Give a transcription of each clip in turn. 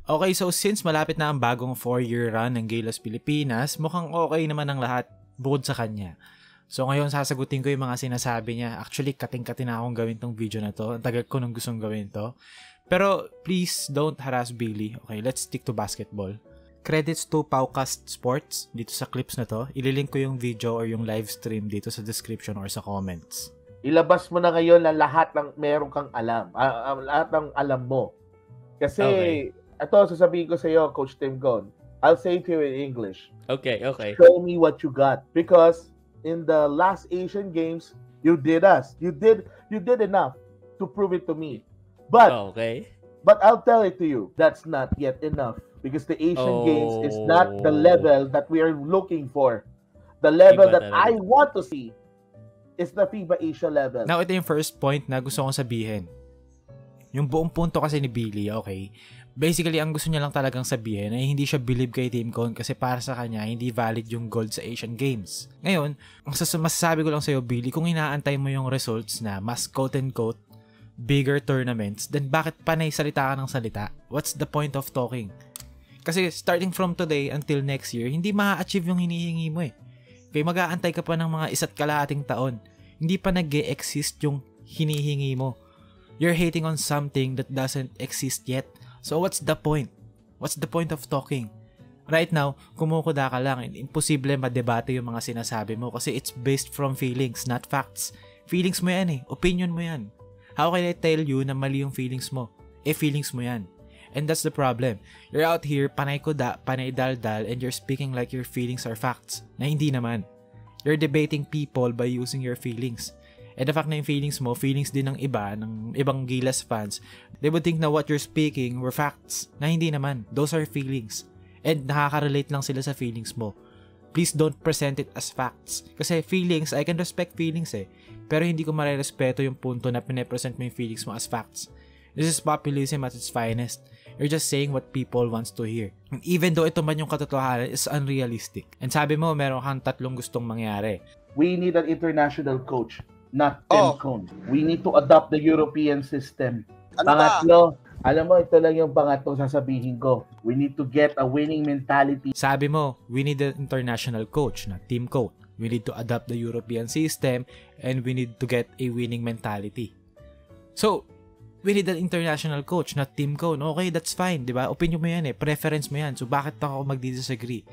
Okay, so since malapit na ang bagong 4-year run ng Gilas Pilipinas, mukhang okay naman ang lahat bukod sa kanya. So ngayon sasagutin ko yung mga sinasabi niya. Actually, kating-kating na akong gawin tong video na to. Ang tagal ko nung gustong gawin to. Pero please don't harass Billy. Okay, let's stick to basketball. Credits to Paucast Sports dito sa clips na to. Ililink ko yung video or yung live stream dito sa description or sa comments. Ilabas mo na ngayon na lahat ng meron kang alam. Lahat ng alam mo. Kasi, ito sasabihin ko sa iyo, Coach Tim Gon. I'll say it to you in English. Okay. Show me what you got. Because in the last Asian Games, you did enough to prove it to me. But I'll tell it to you, that's not yet enough. Because the Asian Games is not the level that we are looking for. The level that I want to see is the FIBA Asia level. Now, ito yung first point na gusto kong sabihin. Yung buong punto kasi ni Billy, okay? Basically, ang gusto niya lang talagang sabihin ay hindi siya believe kay Team Cone kasi para sa kanya, hindi valid yung gold sa Asian Games. Ngayon, masasabi ko lang sa'yo, Billy, kung inaantay mo yung results na mas quote-unquote bigger tournaments, then bakit panay salita ka ng salita? What's the point of talking? Kasi starting from today until next year, hindi ma-achieve yung hinihingi mo eh. Kaya mag-aantay ka pa ng mga 1.5 taon. Hindi pa nag-e-exist yung hinihingi mo. You're hating on something that doesn't exist yet. So what's the point? What's the point of talking? Right now, kumukuda ka lang. Imposible madebate yung mga sinasabi mo kasi it's based from feelings, not facts. Feelings mo yan eh. Opinion mo yan. How can I tell you na mali yung feelings mo? Feelings mo yan. And that's the problem. You're out here, panay kuda, panay daldal, and you're speaking like your feelings are facts. Na hindi naman. You're debating people by using your feelings. And the fact na yung feelings mo, feelings din ng ibang Gilas fans, they would think na what you're speaking were facts. Na hindi naman. Those are feelings. And nakaka-relate lang sila sa feelings mo. Please don't present it as facts. Kasi feelings, I can respect feelings eh. Pero hindi ko marirespeto yung punto na pine-present mo yung feelings mo as facts. This is populism at its finest. You're just saying what people wants to hear. And even though ito man yung katotohanan, is unrealistic. And sabi mo, meron kang 3 gustong mangyari. We need an international coach, not Tim Cone. We need to adopt the European system. Pangatlo, alam mo, ito lang yung pangatlong sasabihin ko. We need to get a winning mentality. Sabi mo, we need an international coach, not Team Cone. We need to adopt the European system and we need to get a winning mentality. So, we need an international coach, not Team Cone. Okay, that's fine, di ba? Opinion mo yan eh, preference mo yan. So, bakit ako magdi-disagree?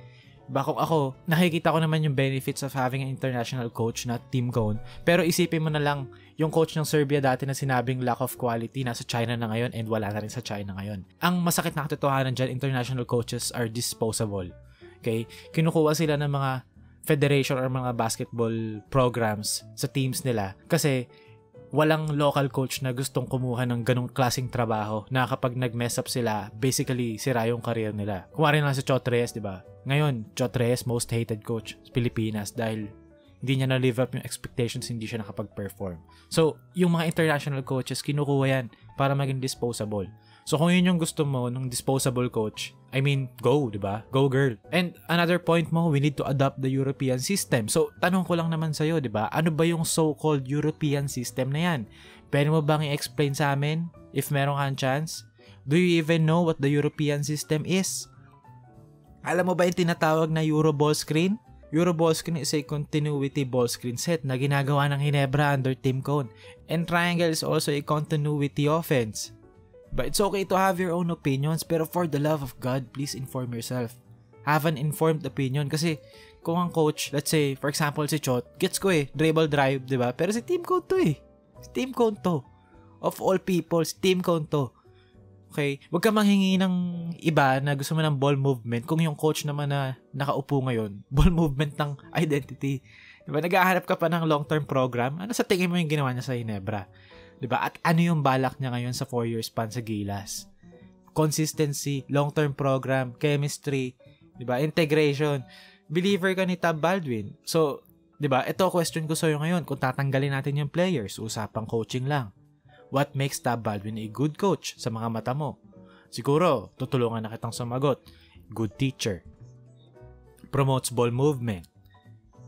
Diba, kung ako, nakikita ko naman yung benefits of having an international coach, not Team Cone. Pero isipin mo na lang, yung coach ng Serbia dati na sinabing lack of quality, nasa China na ngayon and wala na rin sa China ngayon. Ang masakit na katotohanan dyan, international coaches are disposable. Okay? Kinukuha sila ng mga federation or mga basketball programs sa teams nila kasi walang local coach na gustong kumuha ng ganong klaseng trabaho na kapag nag-mess up sila, basically, sira yung career nila. Kumari lang si Chot Reyes, diba? Ngayon, Chot Reyes, most hated coach sa Pilipinas dahil hindi niya na-live up yung expectations, hindi siya nakapag-perform. So, yung mga international coaches, kinukuha yan para maging disposable. So, kung yun yung gusto mo ng disposable coach, I mean, go, diba? Go, girl. And another point mo, we need to adopt the European system. So, tanong ko lang naman sa'yo, diba? Ano ba yung so-called European system na yan? Pwede mo bang i-explain sa amin if meron kang chance? Do you even know what the European system is? Alam mo ba yung tinatawag na Euroball screen? Euroball screen is a continuity ball screen set na ginagawa ng Ginebra under Team Cone. And triangle is also a continuity offense. But it's okay to have your own opinions, pero for the love of God, please inform yourself. Have an informed opinion. Kasi kung ang coach, let's say, for example, si Chot, gets ko eh, dribble drive, diba? Pero si Team Cone to eh. Si Team Cone to. Of all people, si Team Cone to. Okay? Huwag ka manghingi ng iba na gusto mo ng ball movement kung yung coach naman na nakaupo ngayon, ball movement ng identity. Diba? Nag-ahanap ka pa ng long-term program. Ano sa tingin mo yung ginawa niya sa Ginebra? Diba? At ano yung balak niya ngayon sa 4-year span sa Gilas? Consistency, long-term program, chemistry, diba? Integration. Believer ka ni Tab Baldwin. So, diba? Ito question ko sa'yo ngayon. Kung tatanggalin natin yung players, usapang coaching lang. What makes Tab Baldwin a good coach sa mga mata mo? Siguro, tutulungan na kitang sumagot. Good teacher. Promotes ball movement.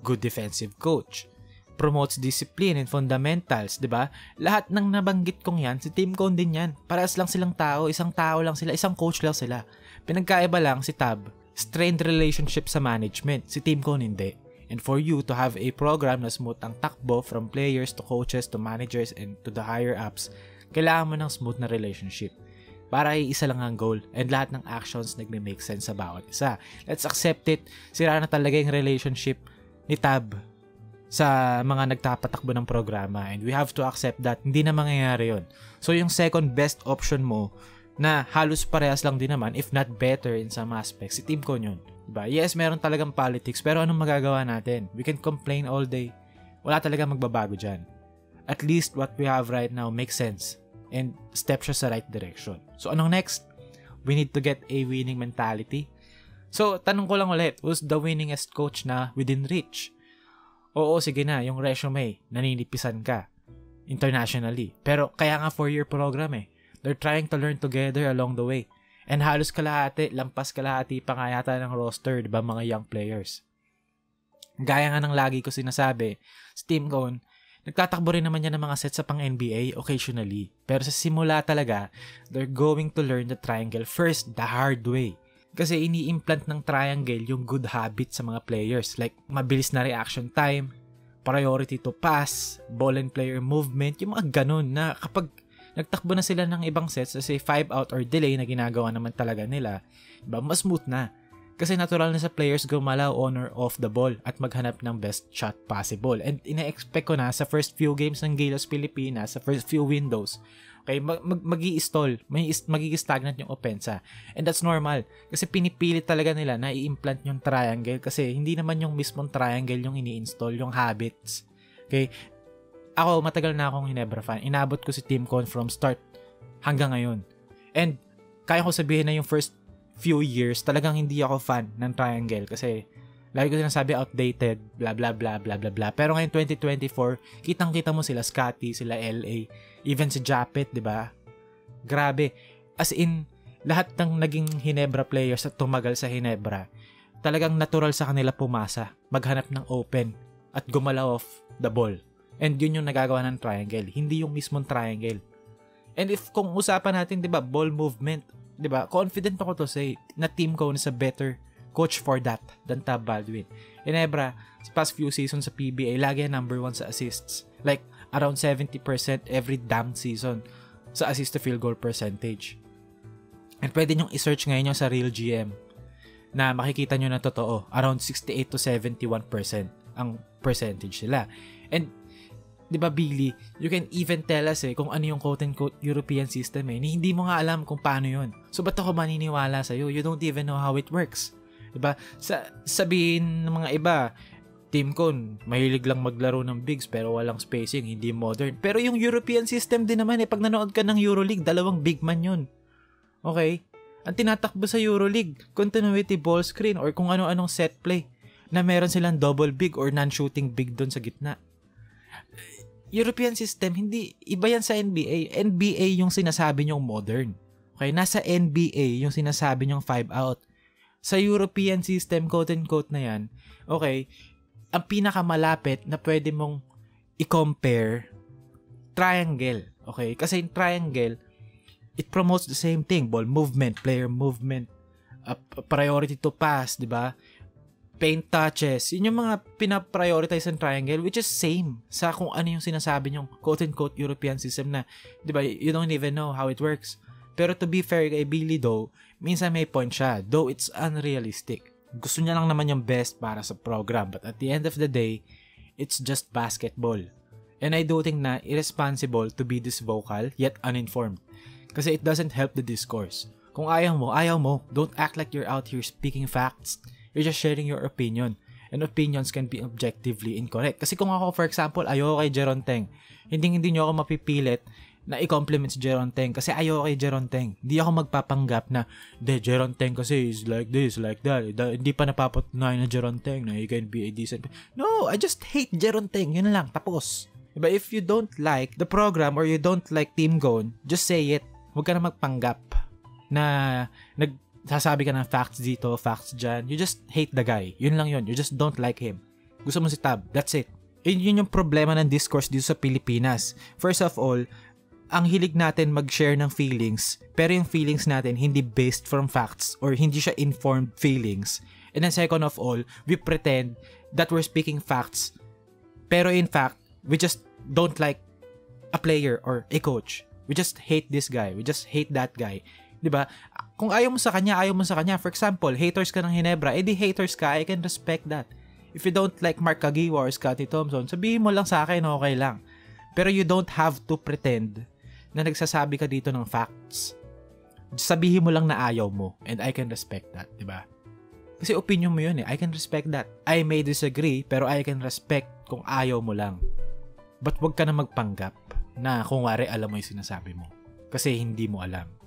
Good defensive coach. promotes discipline and fundamentals, di ba? Lahat ng nabanggit kong yan, si Tim Cone din yan. Parehas lang silang tao, isang tao lang sila, isang coach lang sila. Pinagkaiba lang si Tab, strained relationship sa management, si Tim Cone hindi. And for you to have a program na smooth ang takbo from players to coaches to managers and to the higher ups, kailangan mo ng smooth na relationship. Para isa lang ang goal and lahat ng actions nagme-make sense sa bawat isa. Let's accept it. Sira na talaga yung relationship ni Tab sa mga nagtapatakbo ng programa and we have to accept that hindi na mangyayari yun. So yung second best option mo na halos parehas lang din naman, if not better in some aspects, si Tim Cone yun. Diba? Yes, meron talagang politics, pero anong magagawa natin? We can complain all day. Wala talagang magbabago dyan. At least what we have right now makes sense and step siya sa right direction. So anong next? We need to get a winning mentality. So tanong ko lang ulit, who's the winningest coach na within reach? Oo, sige na, yung resume, naninipisan ka internationally. Pero kaya nga 4-year program eh. They're trying to learn together along the way. And halos lampas kalahati pa nga yata ng roster, diba, mga young players. Gaya nga ng lagi ko sinasabi, si Tim Cone, nagtatakbo rin naman yan ng mga sets sa pang-NBA occasionally. Pero sa simula talaga, they're going to learn the triangle first, the hard way. Kasi ini-implant ng triangle yung good habits sa mga players. Like, mabilis na reaction time, priority to pass, ball and player movement, yung mga ganun na kapag nagtakbo na sila ng ibang sets, say 5 out or delay na ginagawa naman talaga nila, diba, mas smooth na. Kasi natural na sa players gumalaw on or off the ball at maghanap ng best shot possible. And ina-expect ko na sa first few games ng Gilas Pilipinas, sa first few windows, okay, mag-i-stall, magiging-stagnant yung opensa. And that's normal. Kasi pinipilit talaga nila na i-implant yung triangle kasi hindi naman yung mismong triangle yung ini-install, yung habits. Okay? Ako, matagal na akong Ginebra fan. Inabot ko si Tim Cone from start hanggang ngayon. And kaya ko sabihin na yung first few years, talagang hindi ako fan ng triangle kasi lagi ko sinasabi outdated, blah blah blah blah blah blah. Pero ngayon 2024, kitang-kita mo sila Scotty, sila LA, even si Japet, 'di ba? Grabe. As in lahat ng naging Ginebra players at tumagal sa Ginebra, talagang natural sa kanila pumasa, maghanap ng open at gumalaw off the ball. And yun yung nagagawa ng triangle, hindi yung mismong triangle. And if kung usapan natin, 'di ba, ball movement, 'di ba? Confident ako to say na Tim Cone is a better coach for that than Tab Baldwin. Ginebra, sa past few seasons sa PBA, lagi number 1 sa assists. Like, around 70% every damn season sa assist to field goal percentage. And pwede nyong i-search ngayon yung sa Real GM na makikita nyo na totoo. Around 68 to 71% ang percentage nila. And, di ba, Billy, you can even tell us kung ano yung quote-unquote European system Hindi mo nga alam kung paano yun. So, ba't ako maniniwala sa'yo? You don't even know how it works. Diba? Sabihin ng mga iba, Tim Cone, mahilig lang maglaro ng bigs pero walang spacing, hindi modern. Pero yung European system din naman pag nanood ka ng Euroleague, 2 big man yun. Okay? Ang tinatakbo sa Euroleague, continuity ball screen or kung ano-anong set play na meron silang double big or non-shooting big doon sa gitna. European system, hindi, iba yan sa NBA. NBA yung sinasabi nyong modern. Okay? Nasa NBA yung sinasabi nyong 5 out. Sa European system, quote-unquote na yan, okay, ang pinakamalapit na pwede mong i-compare, triangle. Okay? Kasi yung triangle, it promotes the same thing. Ball movement, player movement, priority to pass, di ba? Paint touches. Yun yung mga pinaprioritize ng triangle, which is same sa kung ano yung sinasabi nyong quote-unquote European system na, di ba, you don't even know how it works. Pero to be fair kay Billy though, minsan may point siya, though it's unrealistic. Gusto niya lang naman yung best para sa program, but at the end of the day, it's just basketball. And I do think na irresponsible to be this vocal yet uninformed. Kasi it doesn't help the discourse. Kung ayaw mo, ayaw mo. Don't act like you're out here speaking facts. You're just sharing your opinion. And opinions can be objectively incorrect. Kasi kung ako, for example, ayoko kay Jeron Teng, hindi nyo ako mapipilit na i-compliment si Jeron Teng kasi ayoko kay Jeron Teng. Hindi ako magpapanggap na, Jeron Teng kasi is like this, like that. Hindi pa napapatunayan na Jeron Teng na he can be a decent. No, I just hate Jeron Teng. Yun lang, tapos. But if you don't like the program or you don't like Tim Cone, just say it. Huwag ka na magpanggap na nagsasabi ka ng facts dito, facts dyan. You just hate the guy. Yun lang yun. You just don't like him. Gusto mo si Tab. That's it. Yun yung problema ng discourse dito sa Pilipinas. First of all, ang hilig natin mag-share ng feelings, pero yung feelings natin hindi based from facts or hindi siya informed feelings. And then second of all, we pretend that we're speaking facts, pero in fact, we just don't like a player or a coach. We just hate this guy. We just hate that guy. 'Di ba? Kung ayaw mo sa kanya, ayaw mo sa kanya. For example, haters ka ng Ginebra, edi haters ka, I can respect that. If you don't like Mark Caguioa or Scottie Thompson, sabihin mo lang sa akin, okay lang. Pero you don't have to pretend na nagsasabi ka dito ng facts. Sabihin mo lang na ayaw mo, and I can respect that, 'di ba? Kasi opinion mo 'yun eh. I can respect that. I may disagree, pero I can respect kung ayaw mo lang. But wag ka na magpanggap na kung wari alam mo yung sinasabi mo. Kasi hindi mo alam.